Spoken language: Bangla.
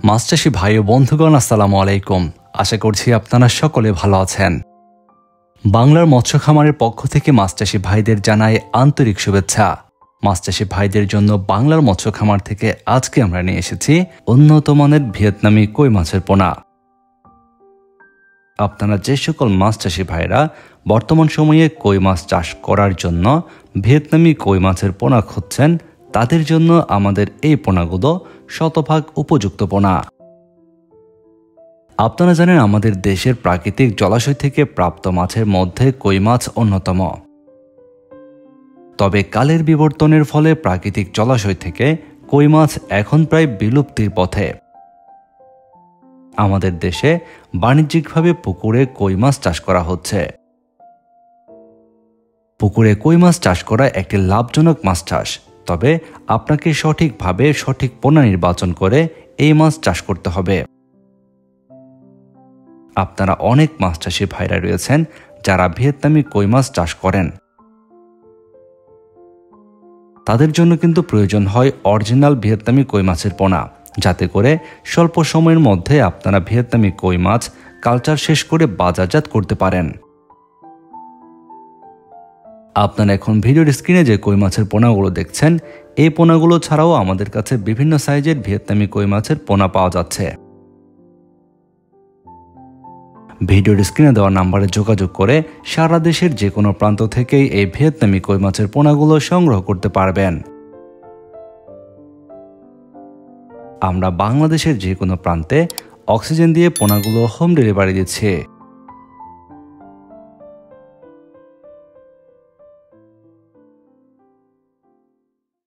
মাছ চাষী ভাই ও বন্ধুগণ, আসসালামু আলাইকুম। আশা করছি আপনারা সকলে ভালো আছেন। বাংলার মৎস্য খামারের পক্ষ থেকে মাছ চাষী ভাইদের জানাই আন্তরিক শুভেচ্ছা। মাছ চাষী ভাইদের জন্য বাংলার মৎস্য খামার থেকে আজকে আমরা নিয়ে এসেছি উন্নত মানের ভিয়েতনামি কই মাছের পোনা। আপনারা যে সকল মাছ চাষী ভাইরা বর্তমান সময়ে কই মাছ চাষ করার জন্য ভিয়েতনামি কই মাছের পোনা খুঁজছেন, তাদের জন্য আমাদের এই পোনাগুলো শতভাগ উপযুক্ত পোনা। আপনারা জানেন, আমাদের দেশের প্রাকৃতিক জলাশয় থেকে প্রাপ্ত মাছের মধ্যে কই মাছ অন্যতম। তবে কালের বিবর্তনের ফলে প্রাকৃতিক জলাশয় থেকে কই মাছ এখন প্রায় বিলুপ্তির পথে। আমাদের দেশে বাণিজ্যিকভাবে পুকুরে কই মাছ চাষ করা হচ্ছে। পুকুরে কই মাছ চাষ করা একটি লাভজনক মাছ চাষ, তবে আপনাকে সঠিকভাবে সঠিক পোনা নির্বাচন করে এই মাছ চাষ করতে হবে। আপনারা অনেক মাছ চাষী ভাইরা রয়েছেন যারা ভিয়েতনামি কই মাছ চাষ করেন। তাদের জন্য কিন্তু প্রয়োজন হয় অরিজিনাল ভিয়েতনামি কই মাছের পোনা, যাতে করে স্বল্প সময়ের মধ্যে আপনারা ভিয়েতনামি কই মাছ কালচার শেষ করে বাজারজাত করতে পারেন। আপনারা এখন ভিডিওর স্ক্রিনে যে কই মাছের পোনাগুলো দেখছেন, এই পোনাগুলো ছাড়াও আমাদের কাছে বিভিন্ন সাইজের ভিয়েতনামি কই মাছের পোনা পাওয়া যাচ্ছে। ভিডিওর স্ক্রিনে দেওয়া নাম্বারে যোগাযোগ করে সারা দেশের যে কোনো প্রান্ত থেকেই এই ভিয়েতনামি কই মাছের পোনাগুলো সংগ্রহ করতে পারবেন। আমরা বাংলাদেশের যে কোনো প্রান্তে অক্সিজেন দিয়ে পোনাগুলো হোম ডেলিভারি দিচ্ছি।